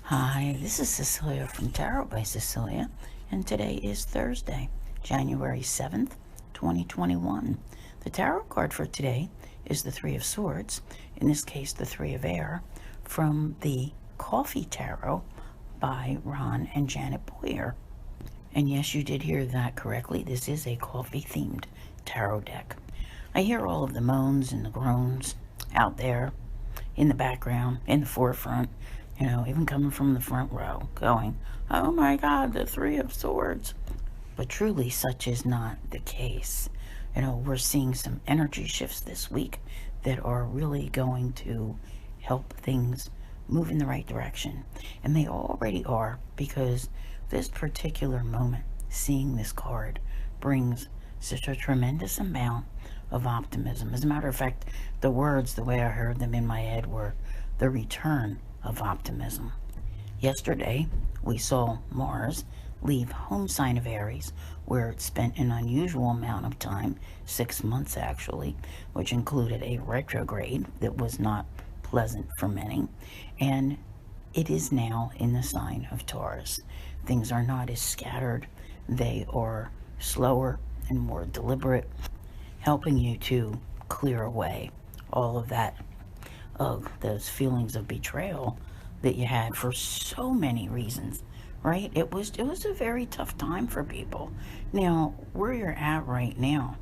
Hi, this is Cecilia from Tarot by Cecilia, and today is Thursday, January 7th, 2021. The tarot card for today is the Three of Swords, in this case the Three of Air, from the Coffee Tarot by Ron and Janet Boyer. And yes, you did hear that correctly. This is a coffee-themed tarot deck. I hear all of the moans and the groans out there in the background, in the forefront, even coming from the front row, going, oh my God, the Three of Swords. But truly, such is not the case. We're seeing some energy shifts this week that are really going to help things move in the right direction. And they already are, because this particular moment, seeing this card, brings such a tremendous amount of optimism. As a matter of fact, the words, the way I heard them in my head, were the return of optimism. Yesterday, we saw Mars leave home sign of Aries, where it spent an unusual amount of time, 6 months actually, which included a retrograde that was not pleasant for many, and it is now in the sign of Taurus. Things are not as scattered, they are slower and more deliberate, helping you to clear away all of that, those feelings of betrayal that you had for so many reasons, right? It was a very tough time for people. Now, where you're at right now,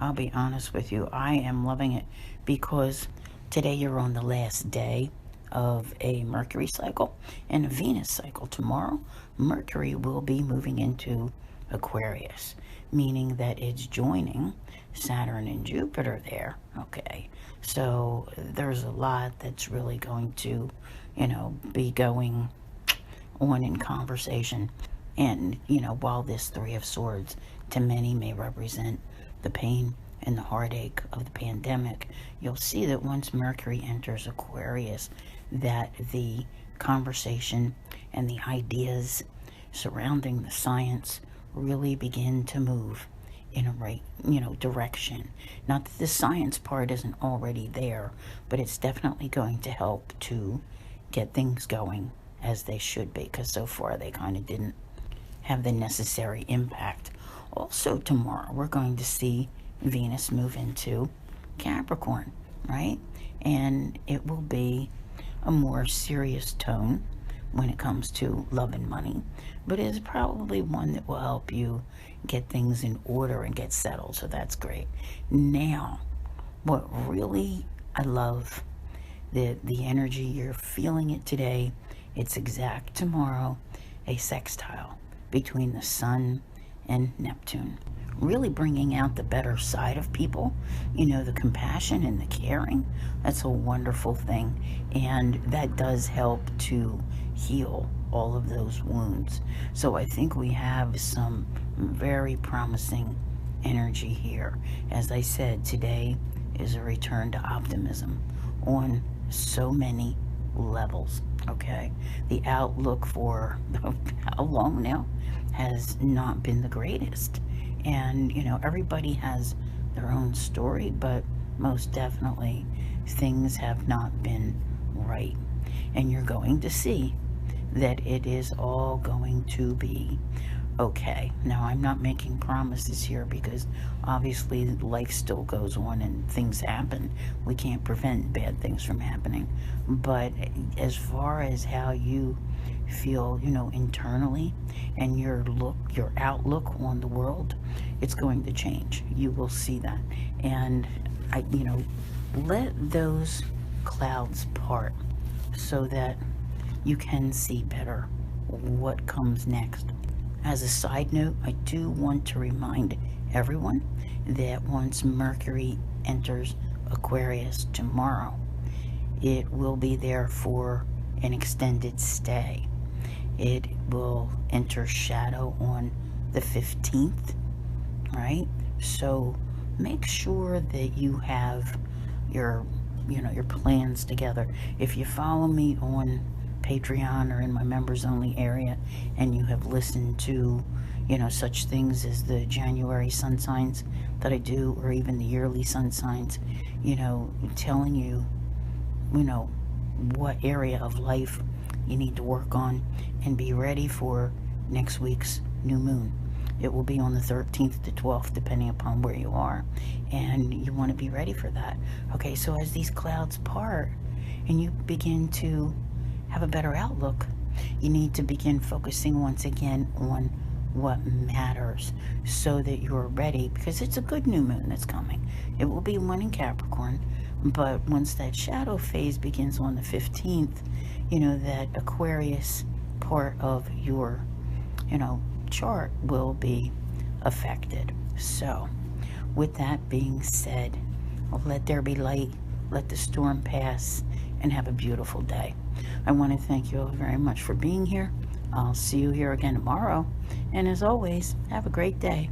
I'll be honest with you, I am loving it, because today you're on the last day of a Mercury cycle and a Venus cycle. Tomorrow, Mercury will be moving into Aquarius, meaning that it's joining Saturn and Jupiter there. Okay, so there's a lot that's really going to, be going on in conversation. And, while this Three of Swords to many may represent the pain and the heartache of the pandemic, you'll see that once Mercury enters Aquarius, that the conversation and the ideas surrounding the science really begin to move in a right, direction. Not that the science part isn't already there, but it's definitely going to help to get things going as they should be, because so far they kind of didn't have the necessary impact. Also tomorrow, we're going to see Venus move into Capricorn, right? And it will be a more serious tone when it comes to love and money, but it is probably one that will help you get things in order and get settled, so that's great. Now, what really I love, the energy, you're feeling it today, it's exact tomorrow, a sextile between the Sun and Neptune, really bringing out the better side of people, the compassion and the caring. That's a wonderful thing, and that does help to heal all of those wounds. So I think we have some very promising energy here. As I said, today is a return to optimism on so many levels. Okay, the outlook for how long now has not been the greatest, and everybody has their own story, but most definitely things have not been right, and you're going to see that it is all going to be okay. Now, I'm not making promises here, because obviously life still goes on and things happen. We can't prevent bad things from happening. But as far as how you feel, internally, and your outlook on the world, it's going to change. You will see that. And let those clouds part so that you can see better what comes next. As a side note, I do want to remind everyone that once Mercury enters Aquarius tomorrow, it will be there for an extended stay. It will enter shadow on the 15th, right? So make sure that you have your plans together. If you follow me on Patreon or in my members only area, and you have listened to such things as the January sun signs that I do, or even the yearly sun signs, telling you what area of life you need to work on and be ready for next week's new moon. It will be on the 13th to 12th, depending upon where you are. And you want to be ready for that. Okay, so as these clouds part and you begin to have a better outlook, you need to begin focusing once again on what matters so that you're ready, because it's a good new moon that's coming. It will be one in Capricorn, but once that shadow phase begins on the 15th, you know, that Aquarius part of your, you know, chart will be affected. So with that being said, let there be light, let the storm pass, and have a beautiful day. I want to thank you all very much for being here. I'll see you here again tomorrow, and as always, have a great day.